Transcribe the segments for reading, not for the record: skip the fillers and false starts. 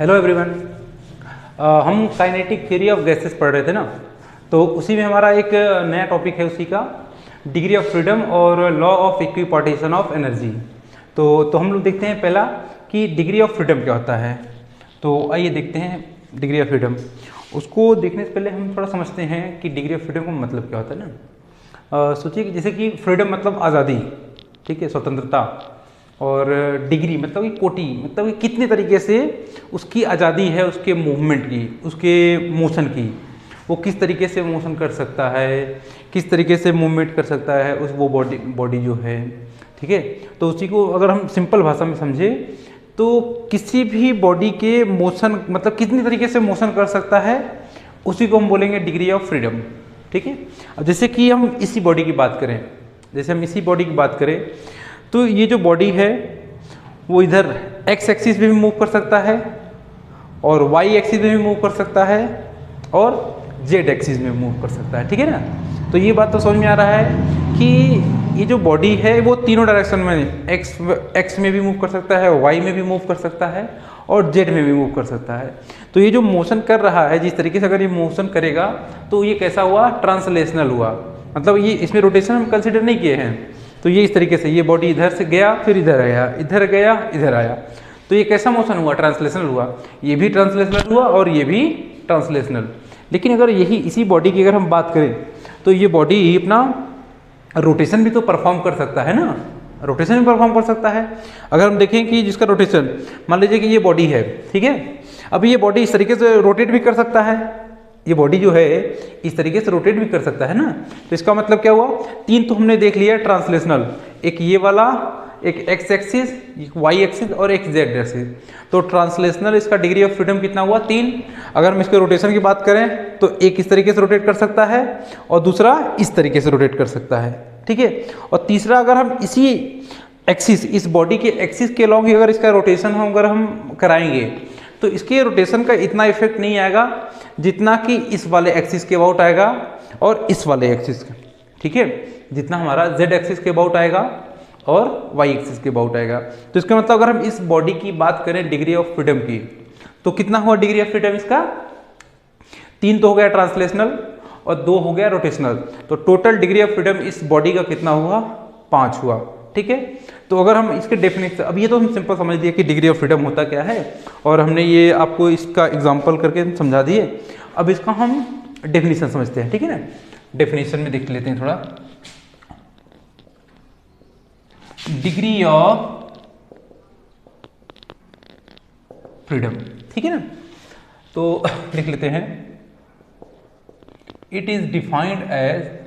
Hello everyone. हम kinetic theory of gases पढ़ रहे थे ना, तो उसी में हमारा एक नया टॉपिक है उसी का, डिग्री ऑफ फ्रीडम और law of equipartition of energy. तो हम लोग देखते हैं पहला कि डिग्री ऑफ फ्रीडम क्या होता है। तो आइए देखते हैं डिग्री ऑफ फ्रीडम। उसको देखने से पहले हम थोड़ा समझते हैं कि डिग्री ऑफ फ्रीडम का मतलब क्या होता है ना। सोचिए कि जैसे कि फ्रीडम मतलब आज़ादी, ठीक है, स्वतंत्रता, और डिग्री मतलब कि कोटि, मतलब कि कितने तरीके से उसकी आज़ादी है, उसके मूवमेंट की, उसके मोशन की, वो किस तरीके से मोशन कर सकता है, किस तरीके से मूवमेंट कर सकता है उस वो बॉडी जो है, ठीक है। तो उसी को अगर हम सिंपल भाषा में समझे तो किसी भी बॉडी के मोशन मतलब कितनी तरीके से मोशन कर सकता है, उसी को हम बोलेंगे डिग्री ऑफ फ्रीडम, ठीक है। अब जैसे कि हम इसी बॉडी की बात करें, तो ये जो बॉडी है वो इधर एक्स एक्सिस में भी मूव कर सकता है और वाई एक्सिस में भी मूव कर सकता है और जेड एक्सिस में मूव कर सकता है, ठीक है ना। तो ये बात तो समझ में आ रहा है कि ये जो बॉडी है वो तीनों डायरेक्शन में एक्स में भी मूव कर सकता है, वाई में भी मूव कर सकता है और जेड में भी मूव कर सकता है। तो ये जो मोशन कर रहा है, जिस तरीके से अगर ये मोशन करेगा तो ये कैसा हुआ, ट्रांसलेशनल हुआ। मतलब ये इसमें रोटेशन हम कंसिडर नहीं किए हैं। तो ये इस तरीके से ये बॉडी इधर से गया, फिर इधर आया, इधर गया, इधर आया, तो ये कैसा मोशन हुआ, ट्रांसलेशनल हुआ। ये भी ट्रांसलेशनल हुआ और ये भी ट्रांसलेशनल। लेकिन अगर यही इसी बॉडी की अगर हम बात करें तो ये बॉडी अपना रोटेशन भी तो परफॉर्म कर सकता है ना, रोटेशन भी परफॉर्म कर सकता है। अगर हम देखें कि जिसका रोटेशन, मान लीजिए कि ये बॉडी है, ठीक है, अब ये बॉडी इस तरीके से रोटेट भी कर सकता है, ये बॉडी जो है इस तरीके से रोटेट भी कर सकता है ना। तो इसका मतलब क्या हुआ, तीन तो हमने देख लिया ट्रांसलेशनल, एक ये वाला, एक एक्स एक्सिस, एक वाई एक्सिस और एक जेड एक्सिस। तो ट्रांसलेशनल इसका डिग्री ऑफ फ्रीडम कितना हुआ, 3। अगर हम इसके रोटेशन की बात करें तो एक इस तरीके से रोटेट कर सकता है और दूसरा इस तरीके से रोटेट कर सकता है, ठीक है। और तीसरा, अगर हम इसी एक्सिस, इस बॉडी के एक्सिस के अलॉन्ग ही अगर इसका रोटेशन हम अगर हम कराएंगे तो इसके रोटेशन का इतना इफेक्ट नहीं आएगा जितना कि इस वाले एक्सिस के अबाउट आएगा और इस वाले एक्सिस के, ठीक है, जितना हमारा जेड एक्सिस के अबाउट आएगा और वाई एक्सिस के अबाउट आएगा। तो इसका मतलब अगर हम इस बॉडी की बात करें डिग्री ऑफ फ्रीडम की, तो कितना हुआ डिग्री ऑफ फ्रीडम इसका, 3 तो हो गया ट्रांसलेशनल और 2 हो गया रोटेशनल। तो टोटल डिग्री ऑफ फ्रीडम इस बॉडी का कितना हुआ, 5 हुआ, ठीक है। तो अगर हम इसके डेफिनेशन, अब ये तो हम सिंपल समझ दिए कि डिग्री ऑफ फ्रीडम होता क्या है और हमने ये आपको इसका एग्जांपल करके समझा दिए। अब इसका हम डेफिनेशन समझते हैं, ठीक है ना। डेफिनेशन में देख लेते हैं थोड़ा, डिग्री ऑफ फ्रीडम, ठीक है ना। तो लिख लेते हैं, it is defined as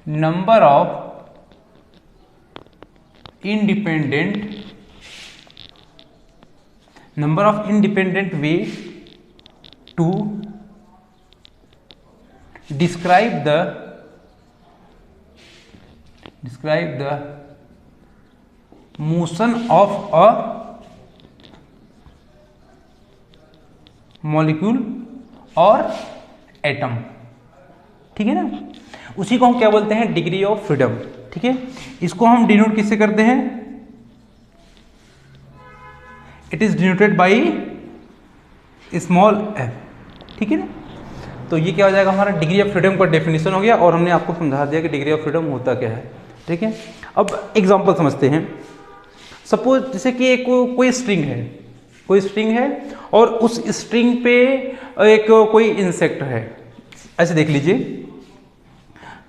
number of independent ways to describe the motion of a molecule or atom, ठीक है ना। उसी को हम क्या बोलते हैं, डिग्री ऑफ फ्रीडम, ठीक है। इसको हम डिनोट किससे करते हैं, it is denoted by small F, ठीक है ना। तो ये क्या हो जाएगा, हमारा डिग्री ऑफ फ्रीडम का डेफिनेशन हो गया और हमने आपको समझा दिया कि डिग्री ऑफ फ्रीडम होता क्या है, ठीक है। अब एग्जांपल समझते हैं। सपोज जैसे कि एक कोई स्ट्रिंग है और उस स्ट्रिंग पे एक कोई इंसेक्ट है, ऐसे देख लीजिए,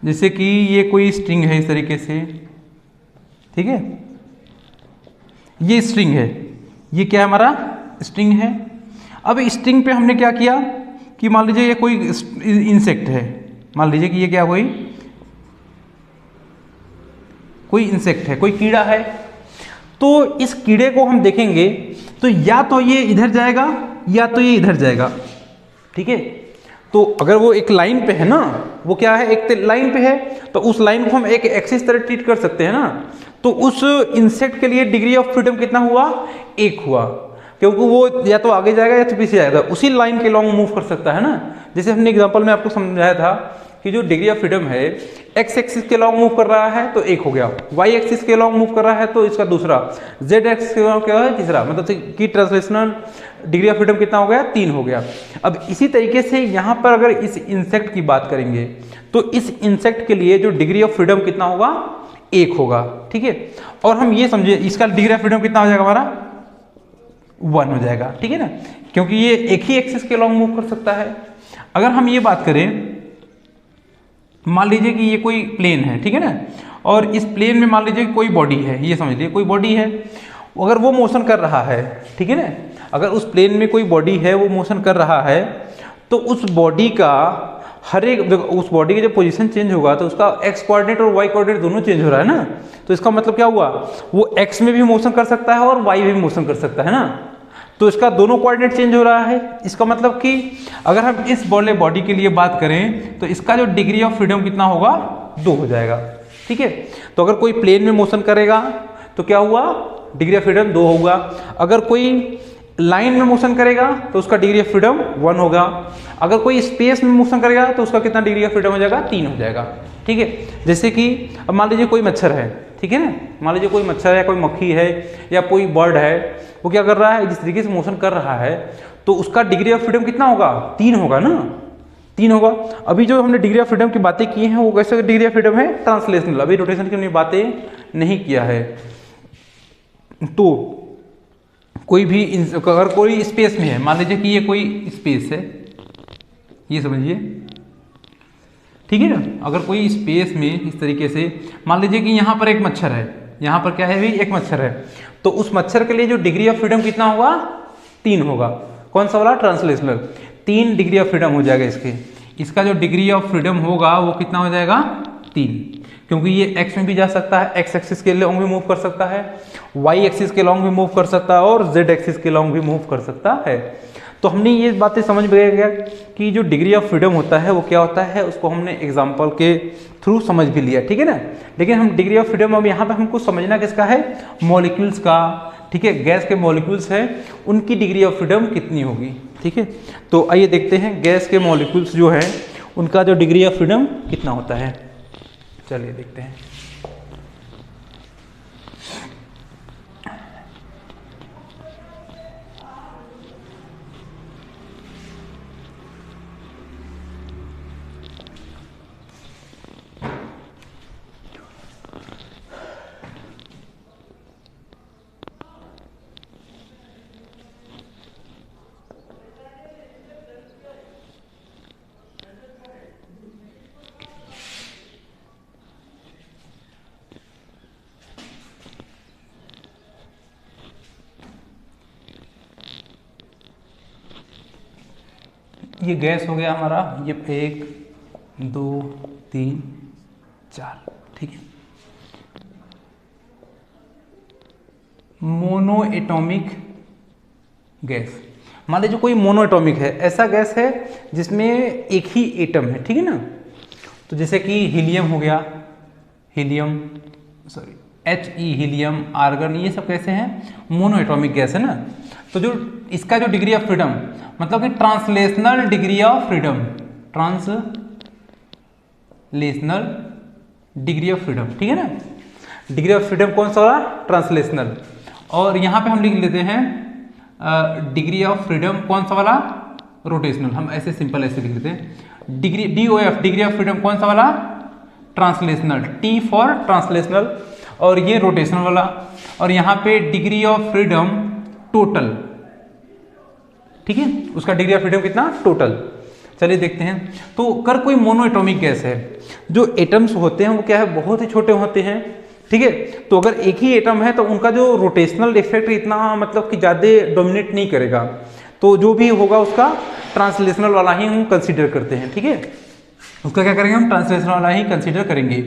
जैसे कि ये कोई स्ट्रिंग है इस तरीके से, ठीक है, ये स्ट्रिंग है, ये क्या है, हमारा स्ट्रिंग है। अब स्ट्रिंग पे हमने क्या किया कि मान लीजिए ये कोई इंसेक्ट है, मान लीजिए कि ये क्या, कोई इंसेक्ट है, कोई कीड़ा है। तो इस कीड़े को हम देखेंगे तो या तो ये इधर जाएगा या तो ये इधर जाएगा, ठीक है। तो अगर वो एक लाइन पे है ना, वो क्या है, एक लाइन पे है, तो उस लाइन को हम एक एक्सिस तरह ट्रीट कर सकते हैं ना। तो उस इंसेक्ट के लिए डिग्री ऑफ फ्रीडम कितना हुआ, 1 हुआ, क्योंकि वो या तो आगे जाएगा या तो पीछे जाएगा, उसी लाइन के लॉन्ग मूव कर सकता है ना। जैसे हमने एग्जांपल में आपको समझाया था कि जो डिग्री ऑफ फ्रीडम है एक्स एक्सिस के लॉन्ग मूव कर रहा है तो एक हो गया, वाई एक्सिस के लॉन्ग मूव कर रहा है तो इसका दूसरा, जेड एक्सिस के लॉन्ग क्या है तीसरा, मतलब कि ट्रांसलेशनल डिग्री ऑफ फ्रीडम कितना हो गया 3 हो गया। अब इसी तरीके से यहाँ पर अगर इस इंसेक्ट की बात करेंगे तो इस इंसेक्ट के लिए जो डिग्री ऑफ फ्रीडम कितना होगा 1 होगा, ठीक है। और हम ये समझे इसका डिग्री ऑफ फ्रीडम कितना हो जाएगा हमारा 1 हो जाएगा, ठीक है ना, क्योंकि ये एक ही एक्सिस के लॉन्ग मूव कर सकता है। अगर हम ये बात करें, मान लीजिए कि ये कोई प्लेन है, ठीक है ना, और इस प्लेन में मान लीजिए कोई बॉडी है, ये समझ लीजिए कोई बॉडी है, अगर वो मोशन कर रहा है, ठीक है ना, अगर उस प्लेन में कोई बॉडी है वो मोशन कर रहा है तो उस बॉडी का हर एक, उस बॉडी की जब पोजीशन चेंज होगा तो उसका एक्स कोऑर्डिनेट और वाई कोऑर्डिनेट दोनों चेंज हो रहा है ना, तो इसका मतलब क्या हुआ, वो एक्स में भी मोशन कर सकता है और वाई में भी मोशन कर सकता है ना, तो इसका दोनों कोऑर्डिनेट चेंज हो रहा है। इसका मतलब कि अगर हम इस बॉडी के लिए बात करें तो इसका जो डिग्री ऑफ फ्रीडम कितना होगा 2 हो जाएगा, ठीक है। तो अगर कोई प्लेन में मोशन करेगा तो क्या हुआ, डिग्री ऑफ फ्रीडम 2 होगा। अगर कोई लाइन में मोशन करेगा तो उसका डिग्री ऑफ फ्रीडम 1 होगा। अगर कोई स्पेस में मोशन करेगा तो उसका कितना डिग्री ऑफ फ्रीडम हो जाएगा 3 हो जाएगा, ठीक है। जैसे कि अब मान लीजिए कोई मच्छर है, ठीक है ना, मान लीजिए कोई मच्छर है, कोई मक्खी है या कोई बर्ड है, वो क्या कर रहा है, जिस तरीके से मोशन कर रहा है तो उसका डिग्री ऑफ फ्रीडम कितना होगा 3 होगा ना, 3 होगा। अभी जो हमने डिग्री ऑफ फ्रीडम की बातें की हैं वो कैसे डिग्री ऑफ फ्रीडम है, ट्रांसलेशनल, अभी रोटेशन की हमने बातें नहीं किया है। तो कोई भी अगर कोई स्पेस में है, मान लीजिए कि ये कोई स्पेस है, ये समझिए, ठीक है ना, अगर कोई स्पेस में इस तरीके से मान लीजिए कि यहाँ पर एक मच्छर है, यहाँ पर क्या है भी एक मच्छर है, तो उस मच्छर के लिए जो डिग्री ऑफ फ्रीडम कितना होगा 3 होगा। कौन सा वाला, ट्रांसलेशनल, 3 डिग्री ऑफ फ्रीडम हो जाएगा इसके। इसका जो डिग्री ऑफ फ्रीडम होगा वो कितना हो जाएगा 3, क्योंकि ये एक्स में भी जा सकता है, एक्स एक्सिस के लॉन्ग भी मूव कर सकता है, वाई एक्सिस के लॉन्ग भी मूव कर सकता है और जेड एक्सिस के लॉन्ग भी मूव कर सकता है। तो हमने ये बातें समझ में गया कि जो डिग्री ऑफ फ्रीडम होता है वो क्या होता है, उसको हमने एग्जांपल के थ्रू समझ भी लिया, ठीक है ना। लेकिन हम डिग्री ऑफ फ्रीडम अब यहाँ पे हमको समझना किसका है, मॉलिक्यूल्स का, ठीक है, गैस के मॉलिक्यूल्स हैं उनकी डिग्री ऑफ फ्रीडम कितनी होगी, ठीक है। तो आइए देखते हैं गैस के मॉलिक्यूल्स जो है उनका जो डिग्री ऑफ फ्रीडम कितना होता है, चलिए देखते हैं। ये गैस हो गया हमारा, ये 1 2 3 4, ठीक है। मोनो एटॉमिक गैस, मान लीजिए कोई मोनो एटॉमिक है, ऐसा गैस है जिसमें एक ही एटम है, ठीक है ना। तो जैसे कि हीलियम हो गया, helium sorry He helium, argon, ये सब कैसे हैं, मोनो एटॉमिक गैस है ना। तो जो इसका जो डिग्री ऑफ फ्रीडम, मतलब कि translational degree of freedom, translational degree of freedom, ठीक है ना। डिग्री ऑफ फ्रीडम कौन सा वाला, ट्रांसलेशनल। और यहाँ पे हम लिख लेते हैं डिग्री ऑफ फ्रीडम कौन सा वाला, रोटेशनल। हम ऐसे सिंपल ऐसे लिख लेते हैं, degree DOF degree of freedom कौन सा वाला, ट्रांसलेशनल, T फॉर ट्रांसलेशनल, और ये रोटेशनल वाला। और यहाँ पे डिग्री ऑफ फ्रीडम टोटल, ठीक है, उसका डिग्री ऑफ फ्रीडम कितना, टोटल। चलिए देखते हैं। तो अगर कोई मोनो एटॉमिक गैस है, जो एटम्स होते हैं वो क्या है, बहुत ही छोटे होते हैं, ठीक है। तो अगर एक ही एटम है तो उनका जो रोटेशनल इफेक्ट इतना मतलब कि ज़्यादा डोमिनेट नहीं करेगा, तो जो भी होगा उसका ट्रांसलेशनल वाला ही हम कंसीडर करते हैं, ठीक है। उसका क्या करेंगे हम, ट्रांसलेशनल वाला ही कंसीडर करेंगे।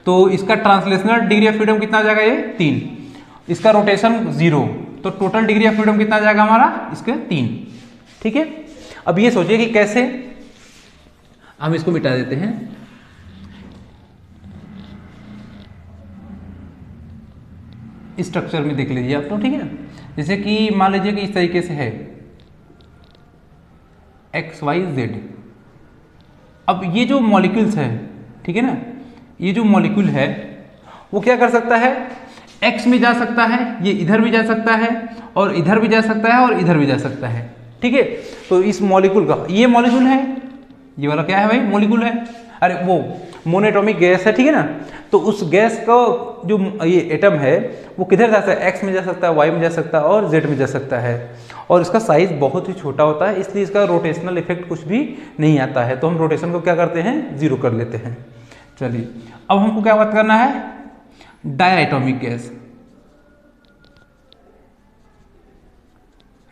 तो इसका ट्रांसलेशनल डिग्री ऑफ फ्रीडम कितना आ जाएगा, ये 3, इसका रोटेशन 0, तो टोटल डिग्री ऑफ फ्रीडम कितना आ जाएगा हमारा, इसके 3, ठीक है। अब ये सोचिए कि कैसे, हम इसको मिटा देते हैं। इस स्ट्रक्चर में देख लीजिए आप, तो ठीक है ना। जैसे कि मान लीजिए कि इस तरीके से है XYZ, अब ये जो मॉलिक्यूल्स है, ठीक है ना, ये जो मॉलिक्यूल है वो क्या कर सकता है, एक्स में जा सकता है, ये इधर भी जा सकता है और इधर भी जा सकता है और इधर भी जा सकता है, ठीक है। तो इस मॉलिक्यूल का, ये मॉलिक्यूल है, ये वाला क्या है भाई, मॉलिक्यूल है, अरे वो मोनोएटॉमिक गैस है, ठीक है ना। तो उस गैस का जो ये एटम है वो किधर जा सकता है, एक्स में जा सकता है, वाई में जा सकता है और जेड में जा सकता है, और इसका साइज बहुत ही छोटा होता है, इसलिए इसका रोटेशनल इफेक्ट कुछ भी नहीं आता है। तो हम रोटेशन को क्या करते हैं, जीरो कर लेते हैं। चलिए अब हमको क्या बात करना है, डायटोमिक गैस,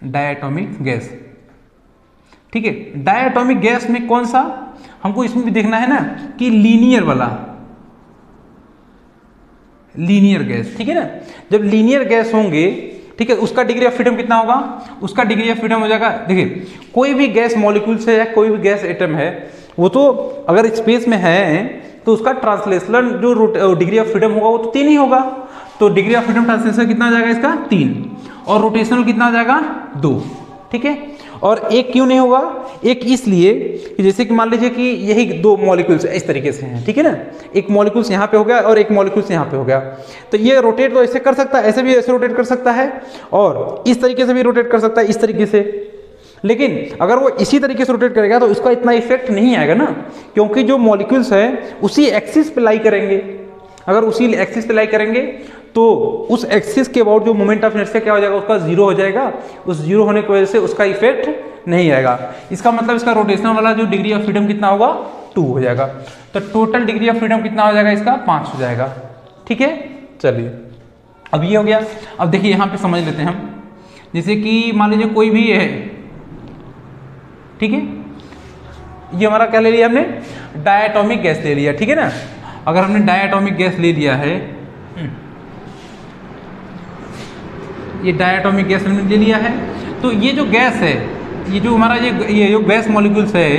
डायटोमिक गैस, ठीक है। डायटोमिक गैस में कौन सा, हमको इसमें भी देखना है ना कि लीनियर वाला, लीनियर गैस, ठीक है ना। जब लीनियर गैस होंगे, ठीक है, उसका डिग्री ऑफ फ्रीडम कितना होगा, उसका डिग्री ऑफ फ्रीडम हो जाएगा, देखिए कोई भी गैस मॉलिक्यूल से या कोई भी गैस एटम है, वो तो अगर स्पेस में है तो उसका ट्रांसलेशनल जो डिग्री ऑफ फ्रीडम होगा वो तो 3 ही होगा। तो डिग्री ऑफ फ्रीडम ट्रांसलेशनल कितना आ जाएगा इसका, 3, और रोटेशनल कितना आ जाएगा, 2, ठीक है। और एक क्यों नहीं होगा, एक इसलिए कि जैसे कि मान लीजिए कि यही 2 मॉलिक्यूल्स इस तरीके से हैं, ठीक है ना, एक मॉलिक्यूल्स यहाँ पे हो गया और एक मॉलिक्यूल्स यहाँ पे हो गया, तो ये रोटेट तो ऐसे कर सकता है, ऐसे भी ऐसे रोटेट कर सकता है और इस तरीके से भी रोटेट कर सकता है, इस तरीके से। लेकिन अगर वो इसी तरीके से रोटेट करेगा तो उसका इतना इफेक्ट नहीं आएगा ना, क्योंकि जो मॉलिक्यूल्स हैं उसी एक्सिस पे लाई करेंगे। अगर उसी एक्सिस पे लाई करेंगे तो उस एक्सिस के अबाउट जो मोमेंट ऑफ इनर्शिया क्या हो जाएगा, उसका जीरो हो जाएगा, उस जीरो होने की वजह से उसका इफेक्ट नहीं आएगा। इसका मतलब इसका रोटेशनल वाला जो डिग्री ऑफ फ्रीडम कितना होगा, 2 हो जाएगा। तो टोटल डिग्री ऑफ फ्रीडम कितना हो जाएगा इसका, 5 हो जाएगा, ठीक है। चलिए अब ये हो गया। अब देखिए यहाँ पे समझ लेते हैं हम, जैसे कि मान लीजिए कोई भी है, ठीक है, ये हमारा क्या ले लिया हमने, डायटोमिक गैस ले लिया, ठीक है ना। अगर हमने डायटोमिक गैस ले लिया है, ये डायटोमिक गैस हमने ले लिया है, तो ये जो गैस है, ये जो हमारा ये जो गैस मॉलिक्यूल्स है,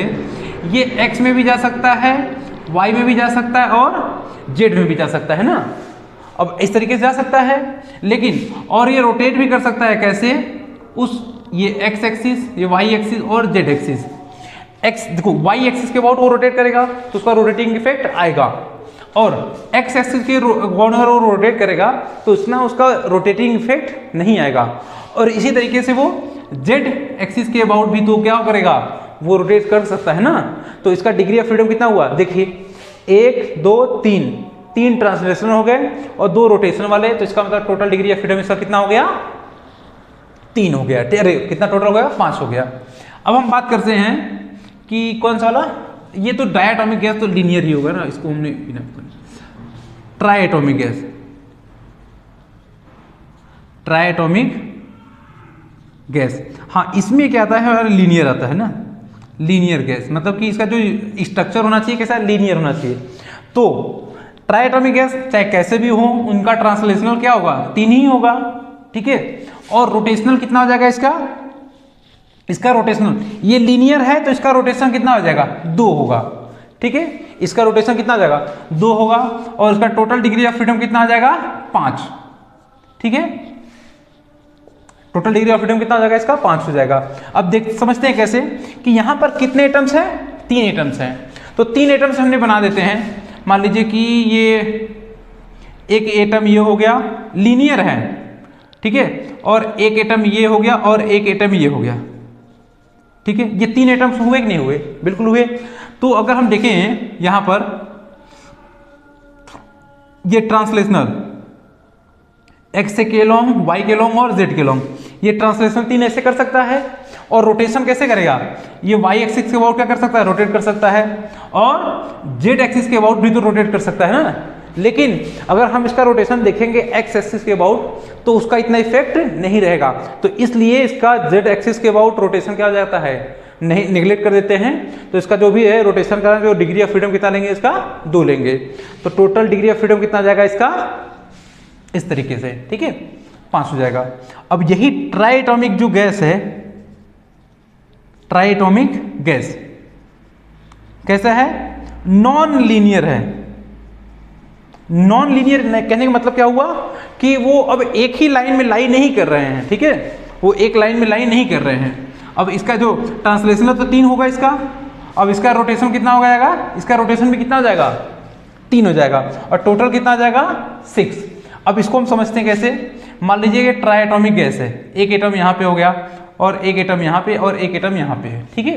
ये एक्स में भी जा सकता है, वाई में भी जा सकता है और जेड में भी जा सकता है ना। अब इस तरीके से जा सकता है, लेकिन और ये रोटेट भी कर सकता है, कैसे, उस ये एक्स एक्सिस, ये वाई एक्सिस और जेड एक्सिस। एक्स देखो, वाई एक्सिस के अबाउट वो रोटेट करेगा तो उसका रोटेटिंग इफेक्ट आएगा, और एक्स एक्सिस के अबाउट अगर वो रोटेट करेगा तो उसका रोटेटिंग इफेक्ट नहीं आएगा। और इसी तरीके से वो जेड एक्सिस के अबाउट भी तो क्या करेगा, वो रोटेट कर सकता है ना। तो इसका डिग्री ऑफ फ्रीडम कितना हुआ, देखिए 1 2 3 ट्रांसलेशनल हो गए और 2 रोटेशन वाले, तो इसका मतलब टोटल डिग्री ऑफ फ्रीडम इसका कितना हो गया, 3 हो गया। अरे कितना टोटल हो गया, 5 हो गया। अब हम बात करते हैं कि कौन सा वाला, ये तो डायटोमिक गैस तो लीनियर ही होगा ना, इसको हमने ट्राइएटोमिक गैस, ट्राइएटोमिक गैस, हाँ इसमें क्या आता है, लीनियर आता है ना, लीनियर गैस, मतलब कि इसका जो स्ट्रक्चर होना चाहिए कैसा, लीनियर होना चाहिए। तो ट्राइएटोमिक गैस चाहे कैसे भी हो, उनका ट्रांसलेशनल क्या होगा, 3 ही होगा, ठीक है। और रोटेशनल कितना हो जाएगा इसका रोटेशनल, ये लीनियर है तो इसका रोटेशन कितना हो जाएगा, 2 होगा, ठीक है। इसका रोटेशन कितना आ जाएगा, 2 होगा, और इसका टोटल डिग्री ऑफ फ्रीडम कितना आ जाएगा, 5, ठीक है। टोटल डिग्री ऑफ फ्रीडम कितना हो जाएगा इसका, 5 हो जाएगा। अब देख समझते हैं कैसे, कि यहाँ पर कितने एटम्स हैं, 3 एटम्स हैं, तो 3 एटम्स हमने बना देते हैं। मान लीजिए कि ये एक एटम ये हो गया, लीनियर है, ठीक है, और एक एटम ये हो गया और एक एटम ये हो गया, ठीक है। ये 3 एटम्स हुए कि नहीं हुए, बिल्कुल हुए। तो अगर हम देखें यहां पर, ये ट्रांसलेशनल एक्स के लॉन्ग, वाई के लॉन्ग और जेड के लॉन्ग, ये ट्रांसलेशन 3 ऐसे कर सकता है। और रोटेशन कैसे करेगा, ये वाई एक्सिस के अबाउट क्या कर सकता है, रोटेट कर सकता है, और जेड एक्सिस के अबाउट भी तो रोटेट कर सकता है ना। लेकिन अगर हम इसका रोटेशन देखेंगे एक्स एक्सिस के अबाउट, तो उसका इतना इफेक्ट नहीं रहेगा, तो इसलिए इसका जेड एक्सिस के अबाउट रोटेशन क्या हो जाता है, नहीं, निगलेक्ट कर देते हैं। तो इसका जो भी है रोटेशन का जो डिग्री ऑफ फ्रीडम कितना लेंगे, इसका 2 लेंगे, तो टोटल डिग्री ऑफ फ्रीडम कितना जाएगा इसका, इस तरीके से, ठीक है, 5 हो जाएगा। अब यही ट्राइएटोमिक जो गैस है, ट्राइएटोमिक गैस कैसा है, नॉन लीनियर है। नॉन लीनियर कहने का मतलब क्या हुआ, कि वो अब एक ही लाइन में लाई नहीं कर रहे हैं, ठीक है, वो एक लाइन में लाई नहीं कर रहे हैं। अब इसका जो ट्रांसलेशनल तो 3 होगा इसका, अब इसका रोटेशन कितना हो जाएगा, इसका रोटेशन भी कितना हो जाएगा, 3 हो जाएगा, और टोटल कितना आ जाएगा 6। अब इसको हम समझते हैं कैसे, मान लीजिए ये ट्राई एटॉमिक गैस है, एक एटम यहाँ पे हो गया और एक एटम यहाँ पे और एक एटम यहाँ पे है, ठीक है।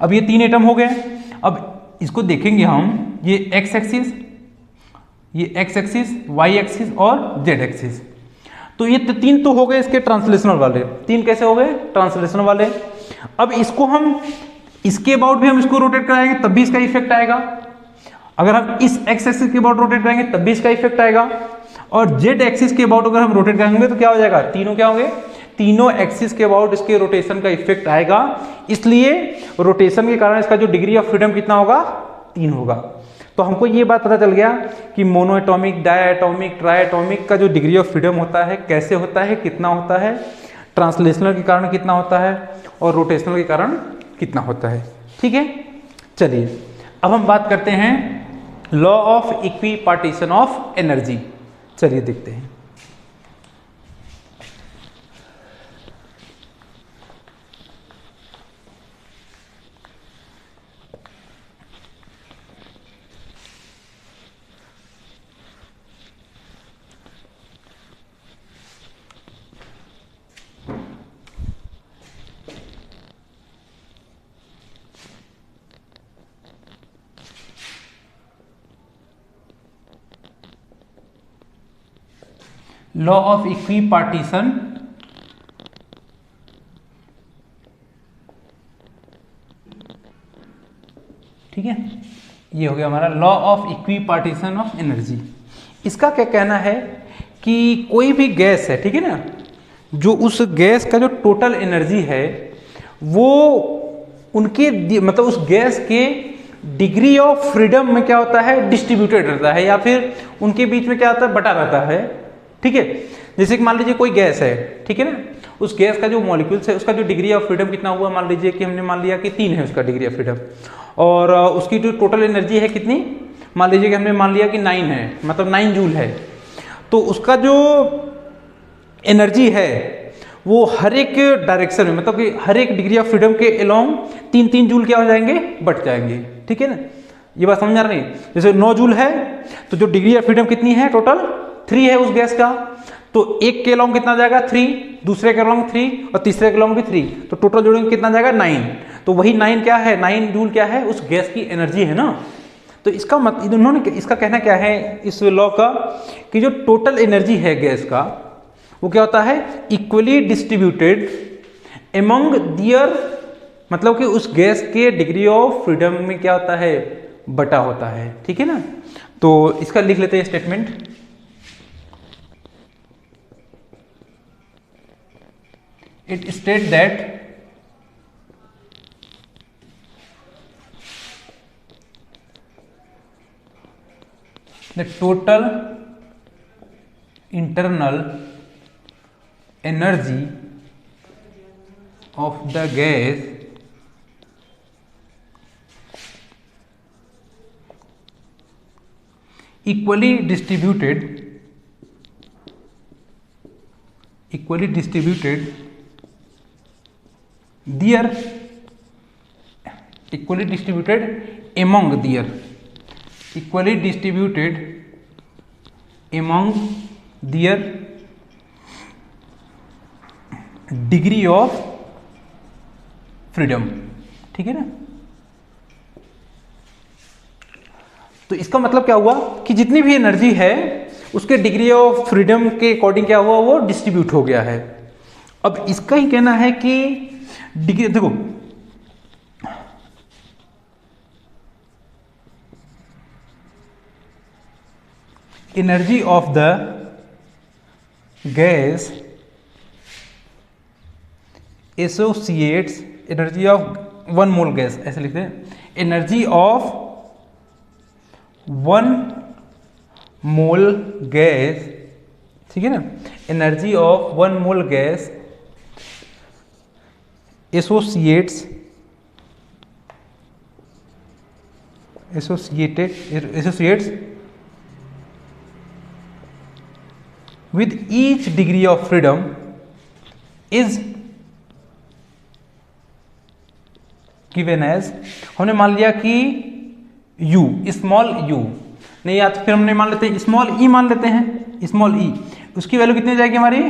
अब ये 3 एटम हो गए। अब इसको देखेंगे हम, ये एक्स एक्सिस, ये एक्स एक्सिस, वाई एक्सिस और जेड एक्सिस। तो ये 3 तो हो गए इसके ट्रांसलेशनल वाले, 3 कैसे हो गए, ट्रांसलेशनल वाले। अब इसको हम इसके अबाउट भी हम इसको रोटेट कराएंगे तब भी इसका इफेक्ट आएगा, अगर हम इस एक्स एक्सिस के अबाउट रोटेट करेंगे तब भी इसका इफेक्ट आएगा, और जेड एक्सिस के अबाउट अगर हम रोटेट करेंगे तो क्या हो जाएगा, तीनों क्या होंगे, तीनों एक्सिस के अबाउट इसके रोटेशन का इफेक्ट आएगा। इसलिए रोटेशन के कारण इसका जो डिग्री ऑफ फ्रीडम कितना होगा, 3 होगा। तो हमको ये बात पता चल गया कि monoatomic, diatomic, triatomic का जो डिग्री ऑफ फ्रीडम होता है कैसे होता है, कितना होता है, ट्रांसलेशनल के कारण कितना होता है और रोटेशनल के कारण कितना होता है, ठीक है। चलिए अब हम बात करते हैं law of equipartition of energy. चलिए देखते हैं। लॉ ऑफ इक्विपार्टीशन ठीक है, ये हो गया हमारा law of equipartition of energy. इसका क्या कहना है कि कोई भी गैस है, ठीक है ना, जो उस गैस का जो टोटल एनर्जी है वो उनके मतलब उस गैस के डिग्री ऑफ फ्रीडम में क्या होता है, डिस्ट्रीब्यूटेड रहता है, या फिर उनके बीच में क्या होता है, बटा रहता है, ठीक है। जैसे कि मान लीजिए कोई गैस है, ठीक है ना, उस गैस का जो मॉलिक्यूल्स है उसका जो डिग्री ऑफ फ्रीडम कितना हुआ, मान लीजिए कि हमने मान लिया कि 3 है उसका डिग्री ऑफ फ्रीडम, और उसकी जो टोटल एनर्जी है कितनी, मान लीजिए कि हमने मान लिया कि 9 है, मतलब 9 जूल है। तो उसका जो एनर्जी है वो हर एक डायरेक्शन में, मतलब कि हर एक डिग्री ऑफ फ्रीडम के अलोंग 3-3 जूल क्या हो जाएंगे, बढ़ जाएंगे, ठीक है ना। ये बात समझ आ रही है। जैसे 9 जूल है तो जो डिग्री ऑफ फ्रीडम कितनी है, टोटल 3 है उस गैस का, तो एक के अलोंग कितना जाएगा 3, दूसरे के अलोंग 3 और तीसरे के अलोंग भी 3, तो टोटल जोड़ेंगे कितना जाएगा 9। तो वही 9 क्या है, 9 जूल क्या है, उस गैस की एनर्जी है ना। तो इसका मतलब इन्होंने इसका कहना क्या है इस लॉ का, कि जो टोटल एनर्जी है गैस का वो क्या होता है, इक्वली डिस्ट्रीब्यूटेड एमंग दियर, मतलब कि उस गैस के डिग्री ऑफ फ्रीडम में क्या होता है, बटा होता है, ठीक है ना। तो इसका लिख लेते हैं statement. It state that the total internal energy of the gas equally distributed their equally distributed among their equally distributed among their degree of freedom, ठीक है ना। तो इसका मतलब क्या हुआ कि जितनी भी एनर्जी है उसके डिग्री ऑफ फ्रीडम के अकॉर्डिंग क्या हुआ, वो डिस्ट्रीब्यूट हो गया है। अब इसका ही कहना है कि डिग्री, देखो energy of the gas associates, energy of 1 mole gas, ऐसे लिखते हैं, एनर्जी ऑफ 1 मोल गैस, ठीक है ना, energy of 1 mole gas associates with each degree of freedom is given as, हमने मान लिया कि u, स्मॉल u, नहीं या तो फिर हमने मान लेते हैं स्मॉल e, मान लेते हैं स्मॉल e, उसकी वैल्यू कितनी जाएगी हमारी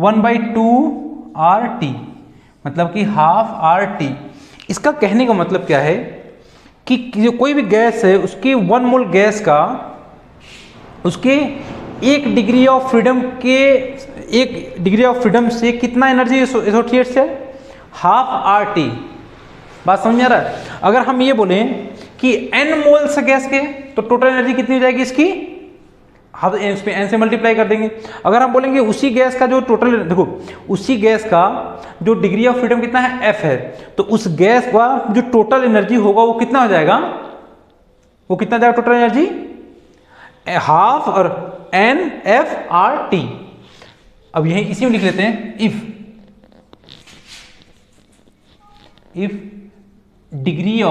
1/2 RT, मतलब कि हाफ RT। इसका कहने का मतलब क्या है कि जो कोई भी गैस है उसकी 1 मोल गैस का उसके 1 डिग्री ऑफ फ्रीडम के 1 डिग्री ऑफ फ्रीडम से कितना एनर्जी एसोसिएट्स है, हाफ RT। बात समझ में आ रहा है? अगर हम ये बोलें कि n मोल्स गैस के तो टोटल एनर्जी कितनी हो जाएगी इसकी, हम इसमें n से मल्टीप्लाई कर देंगे। अगर हम बोलेंगे उसी गैस का जो टोटल, देखो उसी गैस का जो डिग्री ऑफ फ्रीडम कितना है f है, तो उस गैस का जो टोटल एनर्जी होगा वो कितना हो जाएगा, वो कितना जाएगा टोटल एनर्जी, हाफ और NFRT। अब यही इसी में लिख लेते हैं if degree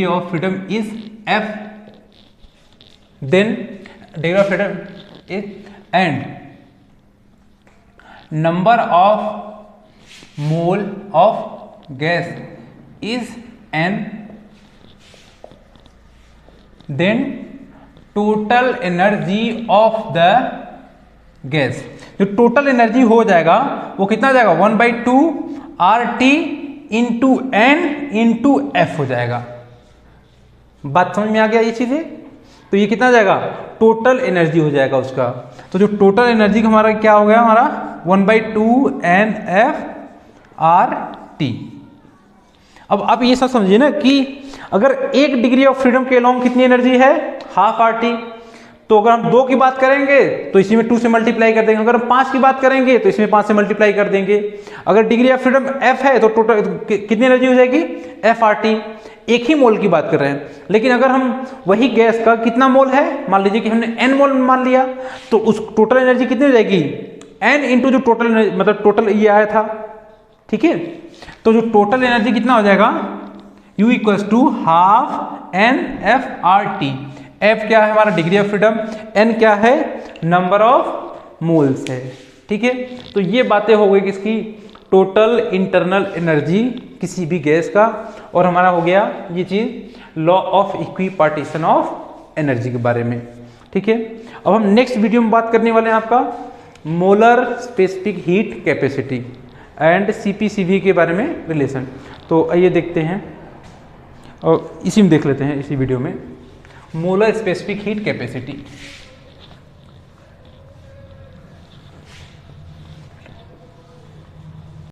of freedom is f, then degree of freedom is and number of mole of gas is n, then total energy of the gas, जो टोटल एनर्जी हो जाएगा वो कितना जाएगा 1/2 RT into N into F हो जाएगा। बात समझ में आ गया ये चीजें? तो ये कितना जाएगा, टोटल एनर्जी हो जाएगा उसका। तो जो टोटल एनर्जी हमारा क्या हो गया, हमारा 1/2 NFRT। अब आप ये सब समझिए ना कि अगर 1 डिग्री ऑफ फ्रीडम के अलोंग कितनी एनर्जी है, हाफ RT, तो अगर हम 2 की बात करेंगे तो इसी में 2 से मल्टीप्लाई कर देंगे, अगर हम 5 की बात करेंगे तो इसमें 5 से मल्टीप्लाई कर देंगे। अगर डिग्री ऑफ फ्रीडम f है तो टोटल कितनी एनर्जी हो जाएगी, FRT। एक ही मोल की बात कर रहे हैं, लेकिन अगर हम वही गैस का कितना मोल है, मान लीजिए कि हमने n मोल मान लिया, तो उस टोटल एनर्जी कितनी हो जाएगी, n इंटू जो टोटल मतलब टोटल ये आया था, ठीक है। तो जो टोटल एनर्जी कितना हो जाएगा, U equals to half NFRT। F क्या है हमारा डिग्री ऑफ फ्रीडम, N क्या है नंबर ऑफ मोल्स है, ठीक है। तो ये बातें हो गई किसकी, टोटल इंटरनल एनर्जी किसी भी गैस का, और हमारा हो गया ये चीज law of equipartition of energy के बारे में, ठीक है। अब हम नेक्स्ट वीडियो में बात करने वाले हैं आपका molar specific heat capacity and CP/CV के बारे में रिलेशन। तो आइए देखते हैं और इसी में देख लेते हैं इसी वीडियो में मोलर स्पेसिफिक हीट कैपेसिटी।